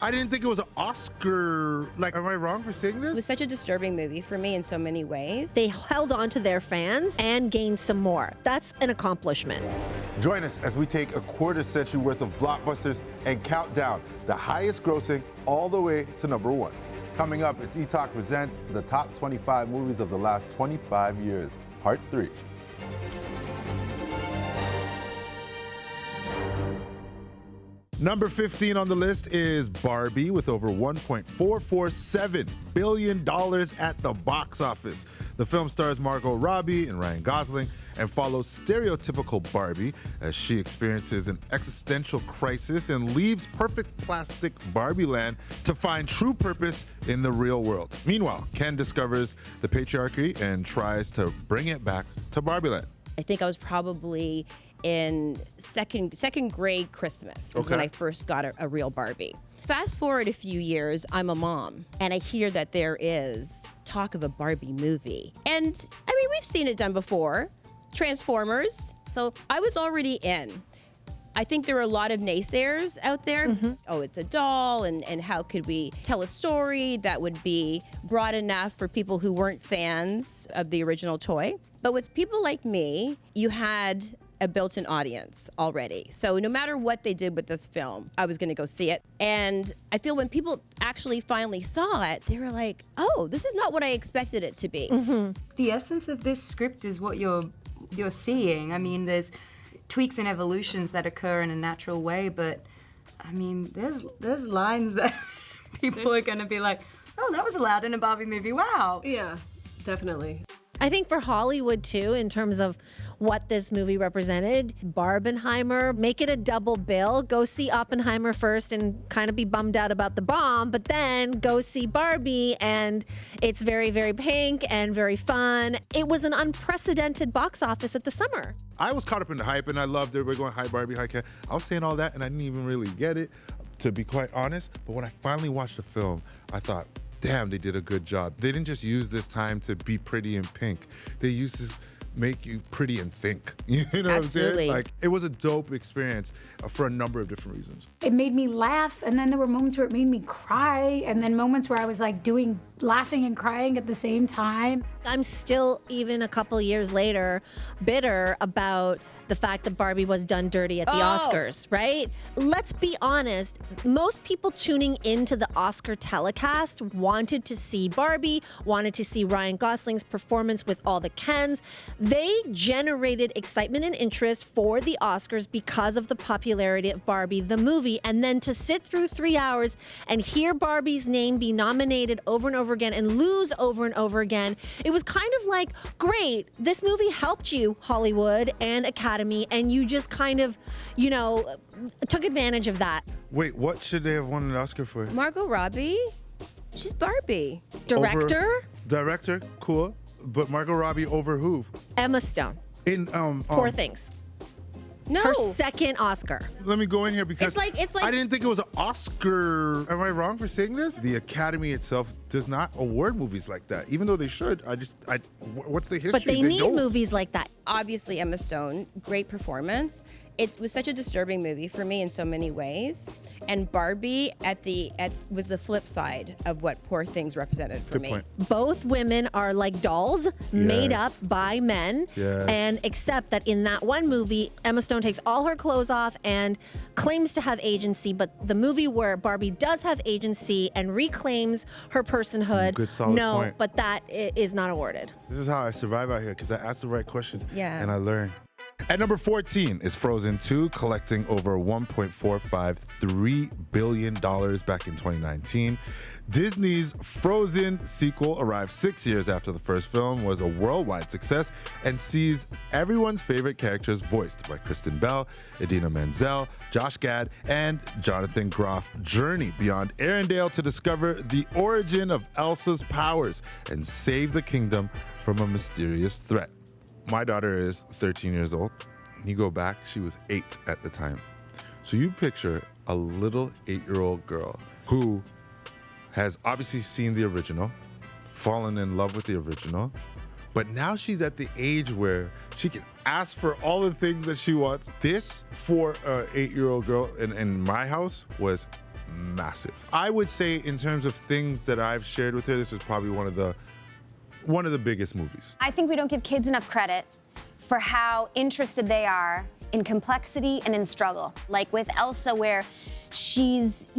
I didn't think it was an Oscar. Like, am I wrong for saying It this? was such a disturbing movie for me in so many ways. They held on to their fans and gained some more. That's an accomplishment. Join us as we take a quarter century worth of blockbusters and count down the highest grossing all the way to number one. Coming up, it's Etalk presents the top 25 movies of the last 25 years, part 3. Number 15 on the list is Barbie with over $1.447 billion at the box office. The film stars Margot Robbie and Ryan Gosling and follows stereotypical Barbie as she experiences an existential crisis and leaves perfect plastic Barbie land to find true purpose in the real world. Meanwhile, Ken discovers the patriarchy and tries to bring it back to Barbie land. I think I was probably in second grade Christmas is when I first got a real Barbie. Fast forward a few years, I'm a mom, and I hear that there is talk of a Barbie movie. And I mean, we've seen it done before, Transformers. So I was already in. I think there are a lot of naysayers out there. Oh, it's a doll, and how could we tell a story that would be broad enough for people who weren't fans of the original toy? But with people like me, you had a built-in audience already. So no matter what they did with this film, I was gonna go see it. And I feel when people actually finally saw it, they were like, oh, this is not what I expected it to be. The essence of this script is what you're seeing. I mean, there's tweaks and evolutions that occur in a natural way, but I mean, there's lines that people are gonna be like, oh, that was allowed in a Barbie movie, wow. Yeah, definitely. I think for Hollywood too, in terms of what this movie represented, Barbenheimer, make it a double bill. Go see Oppenheimer first and kind of be bummed out about the bomb, but then go see Barbie and it's very, very pink and very fun. It was an unprecedented box office at the summer. I was caught up in the hype and I loved everybody going, hi Barbie, hi Ken. I was saying all that and I didn't even really get it, to be quite honest. But when I finally watched the film, I thought, damn, they did a good job. They didn't just use this time to be pretty and pink. They used this make you pretty and think. You know what I'm saying? Like, it was a dope experience for a number of different reasons. It made me laugh, and then there were moments where it made me cry, and then moments where I was like laughing and crying at the same time. I'm still, even a couple years later, bitter about the fact that Barbie was done dirty at the Oscars, right? Let's be honest, most people tuning into the Oscar telecast wanted to see Barbie, wanted to see Ryan Gosling's performance with all the Kens. They generated excitement and interest for the Oscars because of the popularity of Barbie, the movie, and then to sit through 3 hours and hear Barbie's name be nominated over and over again and lose over and over again, it was kind of like, great, this movie helped you, Hollywood and Academy, and you just kind of, you know, took advantage of that. Wait, what should they have won an Oscar for? Margot Robbie, she's Barbie. Director? Director, cool. But Margot Robbie over who? Emma Stone. In Poor Things. No. Her second Oscar. Let me go in here because It's like I didn't think it was an Oscar. Am I wrong for saying this? The Academy itself does not award movies like that, even though they should. What's the history? But they need don't. movies like that. Obviously, Emma Stone, great performance. It was such a disturbing movie for me in so many ways. And Barbie was the flip side of what Poor Things represented for Good me. point. Both women are like dolls made up by men. Yes. And except that in that one movie, Emma Stone takes all her clothes off and claims to have agency. But the movie where Barbie does have agency and reclaims her personhood, Good, solid point. but that is not awarded. This is how I survive out here because I ask the right questions Yeah. and I learn. At number 14 is Frozen 2, collecting over $1.453 billion back in 2019. Disney's Frozen sequel arrived 6 years after the first film was a worldwide success and sees everyone's favorite characters voiced by Kristen Bell, Idina Menzel, Josh Gad, and Jonathan Groff journey beyond Arendelle to discover the origin of Elsa's powers and save the kingdom from a mysterious threat. My daughter is 13 years old. You go back, she was 8 at the time. So you picture a little 8-year-old girl who has obviously seen the original, fallen in love with the original, but now she's at the age where she can ask for all the things that she wants. This, for an 8-year-old girl in my house, was massive. I would say in terms of things that I've shared with her, this is probably one of the biggest movies. I think we don't give kids enough credit for how interested they are in complexity and in struggle. Like with Elsa, where she's,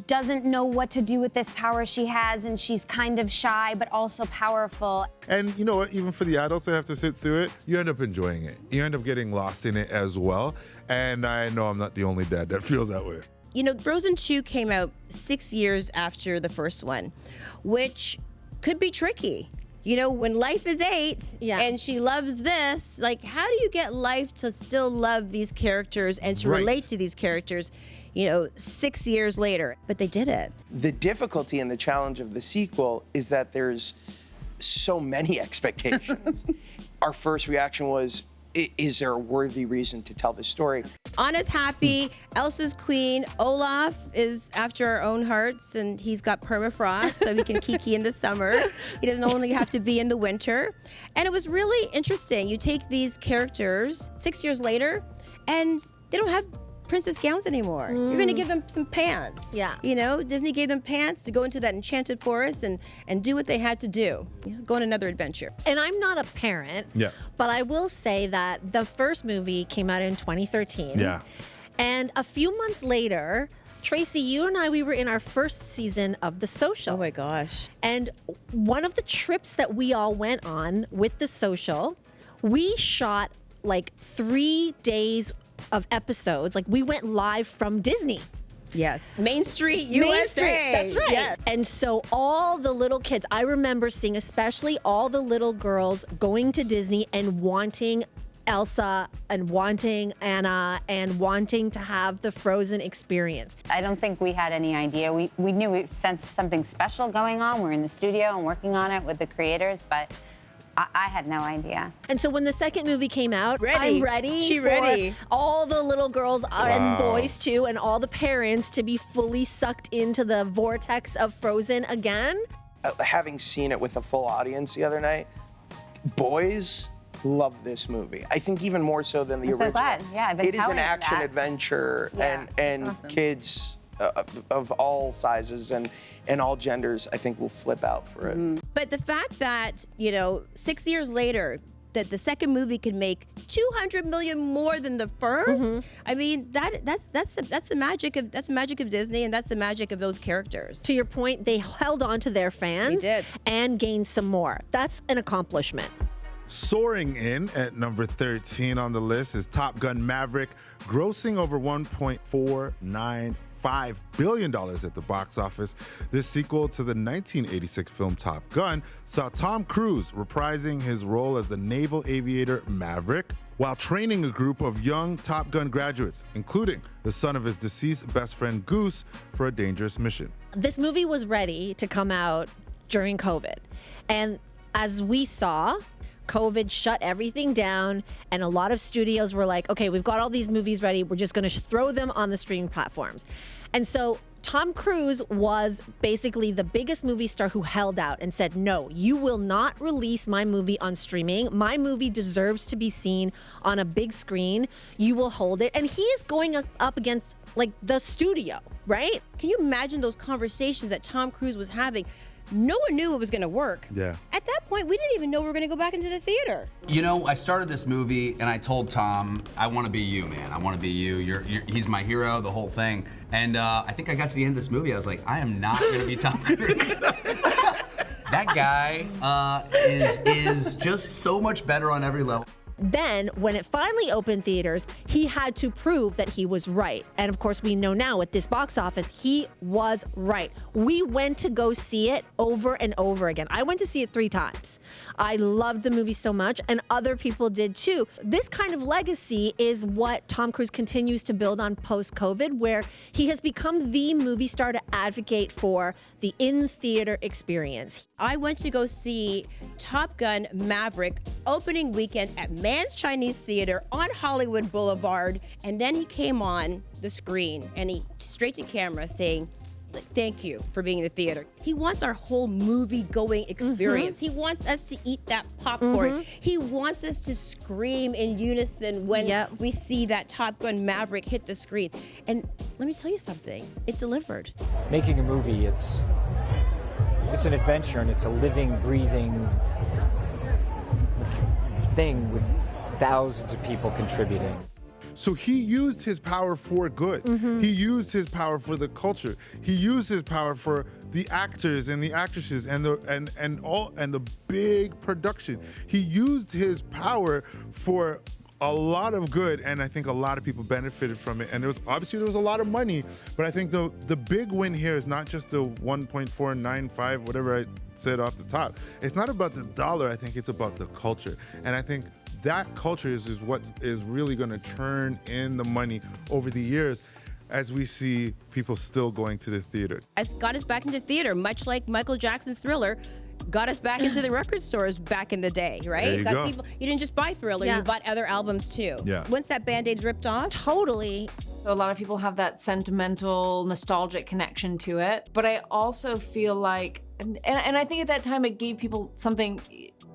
doesn't know what to do with this power she has, and she's kind of shy, but also powerful. And you know what, even for the adults that have to sit through it, you end up enjoying it. You end up getting lost in it as well. And I know I'm not the only dad that feels that way. Frozen 2 came out 6 years after the first one, which could be tricky. When life is 8 and she loves this, like, how do you get life to still love these characters and to relate to these characters, 6 years later? But they did it. The difficulty and the challenge of the sequel is that there's so many expectations. Our first reaction was, is there a worthy reason to tell this story? Anna's happy, Elsa's queen, Olaf is after our own hearts, and he's got permafrost, so he can kiki in the summer. He doesn't only have to be in the winter. And it was really interesting. You take these characters 6 years later, and they don't have princess gowns anymore. You're going to give them some pants. Yeah. Disney gave them pants to go into that enchanted forest and do what they had to do. Go on another adventure. And I'm not a parent, but I will say that the first movie came out in 2013. Yeah. And a few months later, Traci, you and I, we were in our first season of The Social. Oh my gosh. And one of the trips that we all went on with The Social, we shot like 3 days of episodes. Like, we went live from Disney. Yes. Main Street, USA. Main Street, that's right. Yes. And so all the little kids, I remember seeing especially all the little girls going to Disney and wanting Elsa and wanting Anna and wanting to have the Frozen experience. I don't think we had any idea. We knew we sensed something special going on. We're in the studio and working on it with the creators, but I had no idea. And so when the second movie came out, Ready. I'm ready She for ready. all the little girls and boys too, and all the parents to be fully sucked into the vortex of Frozen again. Having seen it with a full audience the other night, boys love this movie. I think even more so than the original. So glad. Yeah, I've been It is an telling them action that. adventure, Yeah, and awesome. kids of all sizes and all genders, I think, will flip out for it. But the fact that, 6 years later, that the second movie could make 200 million more than the first. I mean, that's the magic of Disney, and that's the magic of those characters. To your point, they held on to their fans They did. and gained some more. That's an accomplishment. Soaring in at number 13 on the list is Top Gun Maverick, grossing over $1.495 billion at the box office. This sequel to the 1986 film Top Gun saw Tom Cruise reprising his role as the naval aviator Maverick while training a group of young Top Gun graduates, including the son of his deceased best friend Goose, for a dangerous mission. This movie was ready to come out during COVID. And as we saw, COVID shut everything down, and a lot of studios were like, okay, we've got all these movies ready. We're just going to throw them on the streaming platforms. And so Tom Cruise was basically the biggest movie star who held out and said, no, you will not release my movie on streaming. My movie deserves to be seen on a big screen. You will hold it. And he is going up against like the studio, right? Can you imagine those conversations that Tom Cruise was having? No one knew it was going to work. Yeah. At that point, we didn't even know we were going to go back into the theater. I started this movie and I told Tom, I want to be you, man. I want to be you. He's my hero, the whole thing. And I think I got to the end of this movie. I was like, I am not going to be Tom Cruise. That guy is just so much better on every level. Then, when it finally opened theaters, he had to prove that he was right. And of course, we know now with this box office, he was right. We went to go see it over and over again. I went to see it 3 times. I loved the movie so much, and other people did too. This kind of legacy is what Tom Cruise continues to build on post-COVID, where he has become the movie star to advocate for the in-theater experience. I went to go see Top Gun Maverick opening weekend at Mann's Chinese Theater on Hollywood Boulevard, and then he came on the screen and he straight to camera saying, thank you for being in the theater. He wants our whole movie-going experience. He wants us to eat that popcorn. He wants us to scream in unison when we see that Top Gun Maverick hit the screen. And let me tell you something, it delivered. Making a movie, it's an adventure, and it's a living, breathing thing with thousands of people contributing. So he used his power for good. He used his power for the culture. He used his power for the actors and the actresses and the big production. He used his power for a lot of good, and I think a lot of people benefited from it. And there was a lot of money, but I think the big win here is not just the 1.495, whatever I said off the top. It's not about the dollar. I think it's about the culture, and I think that culture is what is really going to turn in the money over the years, as we see people still going to the theater. It's got us back into theater, much like Michael Jackson's Thriller got us back into the record stores back in the day, right? There you go. People, you didn't just buy Thriller, you bought other albums too. Yeah. Once that Band-Aid's ripped off. Totally. A lot of people have that sentimental, nostalgic connection to it. But I also feel like, and I think at that time it gave people something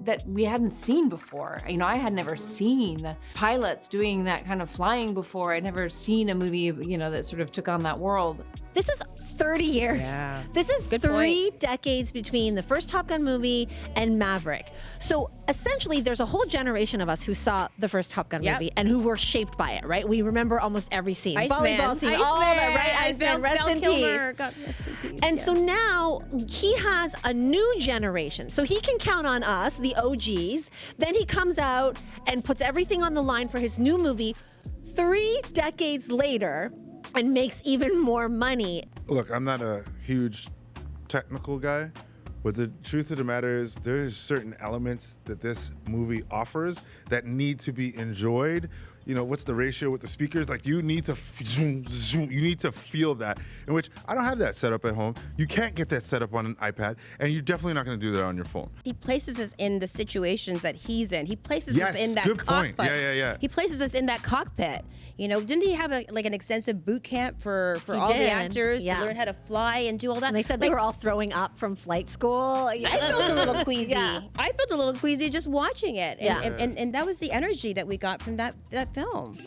that we hadn't seen before. You know, I had never seen pilots doing that kind of flying before. I'd never seen a movie, you know, that sort of took on that world. This is 30 years. Yeah. This is Good three point. decades between the first Top Gun movie and Maverick. So essentially, there's a whole generation of us who saw the first Top Gun movie and who were shaped by it, right? We remember almost every scene. Volleyball scene, all that, right? Iceman, rest in peace. God rest in peace. And so now he has a new generation. So he can count on us, the OGs. Then he comes out and puts everything on the line for his new movie 3 decades later and makes even more money. Look, I'm not a huge technical guy, but the truth of the matter is there's certain elements that this movie offers that need to be enjoyed. You know, what's the ratio with the speakers? Like, you need to you need to feel that, in which I don't have that set up at home. You can't get that set up on an iPad, and you're definitely not going to do that on your phone. He places us in the situations that he's in. He places us in that good cockpit. point. Yeah. He places us in that cockpit. You know, didn't he have an extensive boot camp for all the actors to learn how to fly and do all that? And they said they were all throwing up from flight school. I felt a little queasy. Yeah. I felt a little queasy just watching it. And that was the energy that we got from that film.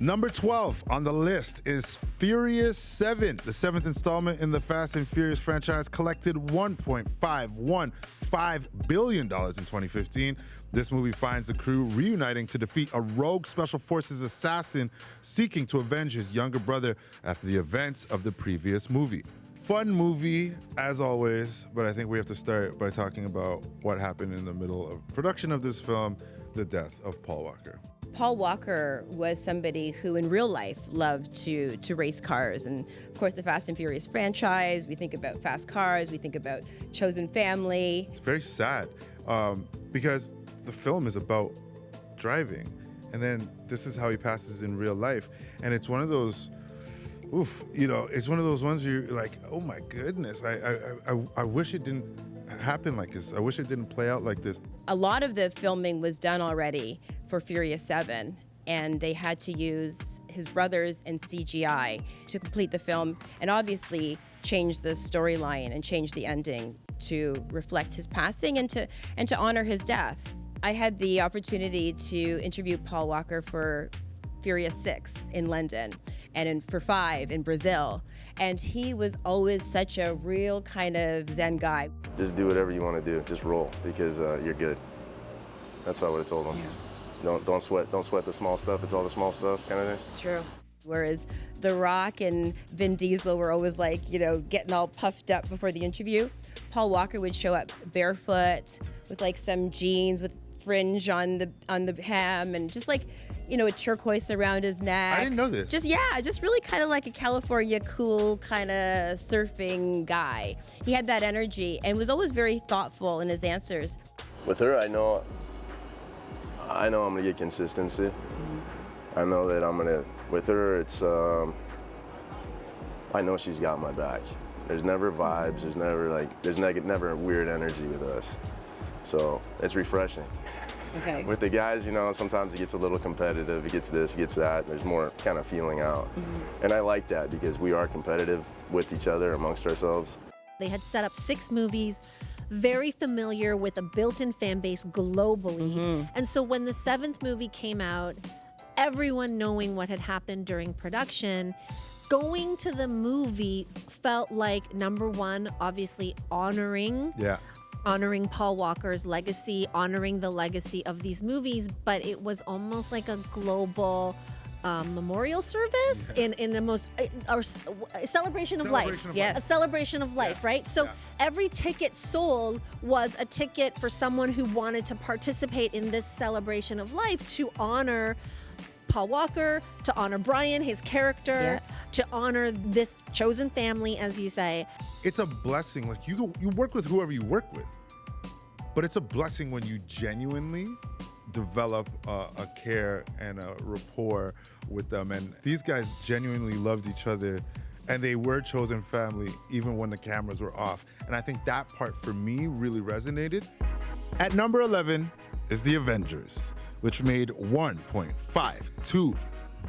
Number 12 on the list is Furious 7. The 7th installment in the Fast and Furious franchise collected $1.515 billion in 2015. This movie finds the crew reuniting to defeat a rogue special forces assassin seeking to avenge his younger brother after the events of the previous movie. Fun movie, as always, but I think we have to start by talking about what happened in the middle of production of this film, the death of Paul Walker. Paul Walker was somebody who in real life loved to race cars. And of course, the Fast and Furious franchise, we think about fast cars, we think about chosen family. It's very sad because the film is about driving. And then this is how he passes in real life. And it's one of those, it's one of those ones where you're like, oh my goodness, I wish it didn't happen like this. I wish it didn't play out like this. A lot of the filming was done already for Furious 7, and they had to use his brothers and CGI to complete the film, and obviously change the storyline and change the ending to reflect his passing and to honor his death. I had the opportunity to interview Paul Walker for Furious 6 in London and for 5 in Brazil. And he was always such a real kind of Zen guy. Just do whatever you want to do. Just roll because you're good. That's what I would have told him. Yeah. Don't sweat the small stuff. It's all the small stuff kind of thing. It's true. Whereas The Rock and Vin Diesel were always like, getting all puffed up before the interview. Paul Walker would show up barefoot with like some jeans with fringe on the hem and just like, a turquoise around his neck. I didn't know this. Just really kind of like a California cool kind of surfing guy. He had that energy and was always very thoughtful in his answers. With her, I know I'm gonna get consistency. I know that with her, it's, I know she's got my back. There's never vibes, there's never weird energy with us. So it's refreshing. Okay. With the guys, you know, sometimes it gets a little competitive. It gets this, it gets that. There's more kind of feeling out. And I like that because we are competitive with each other, amongst ourselves. They had set up 6 movies, very familiar with a built-in fan base globally. And so when the 7th movie came out, everyone knowing what had happened during production, going to the movie felt like, number one, obviously honoring Paul Walker's legacy, honoring the legacy of these movies, but it was almost like a global memorial service in the most or celebration of life. Yes. A celebration of life, right? So every ticket sold was a ticket for someone who wanted to participate in this celebration of life, to honor Paul Walker, to honor Brian, his character, to honor this chosen family, as you say. It's a blessing. Like you work with whoever you work with, but it's a blessing when you genuinely develop a care and a rapport with them. And these guys genuinely loved each other, and they were chosen family even when the cameras were off. And I think that part for me really resonated. At number 11 is The Avengers, which made $1.52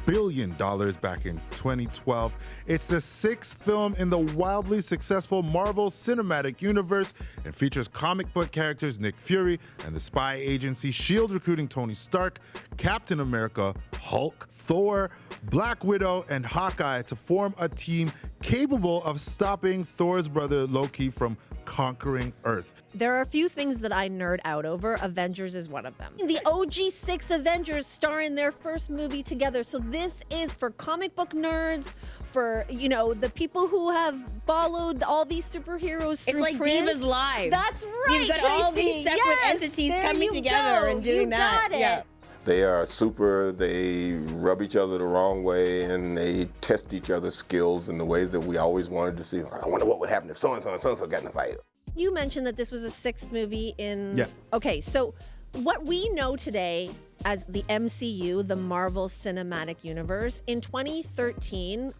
billion back in 2012. It's the 6th film in the wildly successful Marvel Cinematic Universe and features comic book characters Nick Fury and the spy agency S.H.I.E.L.D. recruiting Tony Stark, Captain America, Hulk, Thor, Black Widow, and Hawkeye to form a team capable of stopping Thor's brother Loki from conquering Earth. There are a few things that I nerd out over. Avengers is one of them. The OG 6 Avengers star in their first movie together. So this is for comic book nerds, for, you know, the people who have followed all these superheroes through It's like print. Divas Live. That's right, You've got all Tracy. these separate Yes, entities there coming you together go. and doing you that. Got it. Yeah. They are super, they rub each other the wrong way, and they test each other's skills in the ways that we always wanted to see. I wonder what would happen if so-and-so and so-and-so got in a fight. You mentioned that this was a 6th movie in... Yeah. Okay, so what we know today as the MCU, the Marvel Cinematic Universe, in 2013,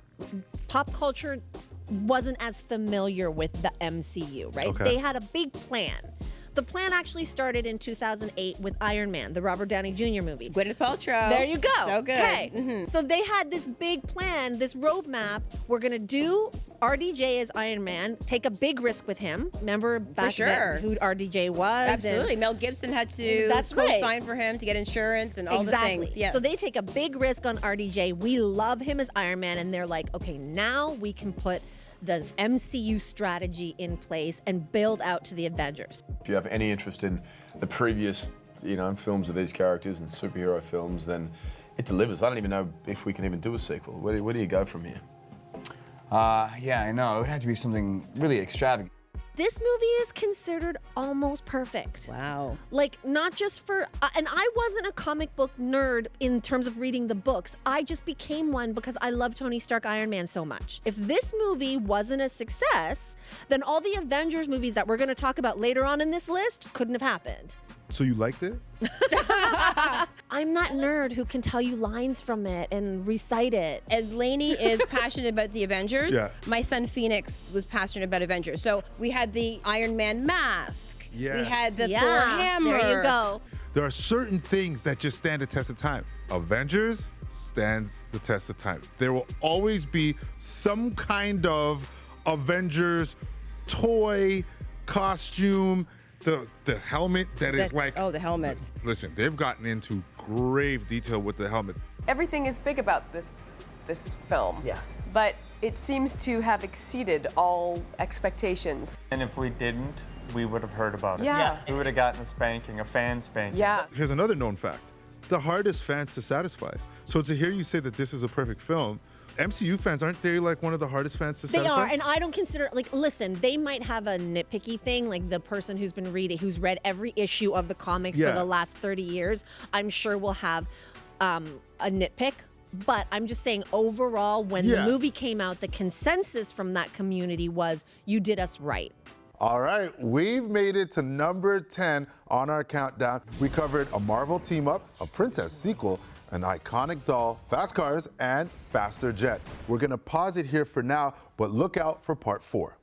pop culture wasn't as familiar with the MCU, right? Okay. They had a big plan. The plan actually started in 2008 with Iron Man, the Robert Downey Jr. movie. Gwyneth Paltrow. There you go. So good. Okay. So they had this big plan, this roadmap. We're going to do RDJ as Iron Man, take a big risk with him. Remember back then who RDJ was? Absolutely. Mel Gibson had to co-sign for him to get insurance and all the things. Yes. So they take a big risk on RDJ. We love him as Iron Man, and they're like, okay, now we can put the MCU strategy in place and build out to the Avengers. If you have any interest in the previous, films of these characters and superhero films, then it delivers. I don't even know if we can even do a sequel. Where do you go from here? Yeah, I know. It would have to be something really extravagant. This movie is considered almost perfect. Wow. Like, not just for, and I wasn't a comic book nerd in terms of reading the books. I just became one because I love Tony Stark Iron Man so much. If this movie wasn't a success, then all the Avengers movies that we're going to talk about later on in this list couldn't have happened. So you liked it? I'm that nerd who can tell you lines from it and recite it. As Lainey is passionate about the Avengers, my son Phoenix was passionate about Avengers. So we had the Iron Man mask. Yes. We had the Thor hammer. There you go. There are certain things that just stand the test of time. Avengers stands the test of time. There will always be some kind of Avengers toy, costume, the helmet that is like... Oh, the helmet. Listen, they've gotten into grave detail with the helmet. Everything is big about this film. Yeah. But it seems to have exceeded all expectations. And if we didn't, we would have heard about it. Yeah. We would have gotten a spanking, a fan spanking. Yeah. Here's another known fact. The hardest fans to satisfy. So to hear you say that this is a perfect film, MCU fans, aren't they like one of the hardest fans to satisfy? They are, and I don't consider, listen, they might have a nitpicky thing, like the person who's read every issue of the comics for the last 30 years, I'm sure will have a nitpick. But I'm just saying, overall, when the movie came out, the consensus from that community was, you did us right. All right, we've made it to number 10 on our countdown. We covered a Marvel team-up, a Princess sequel, an iconic doll, fast cars, and faster jets. We're gonna pause it here for now, but look out for part 4.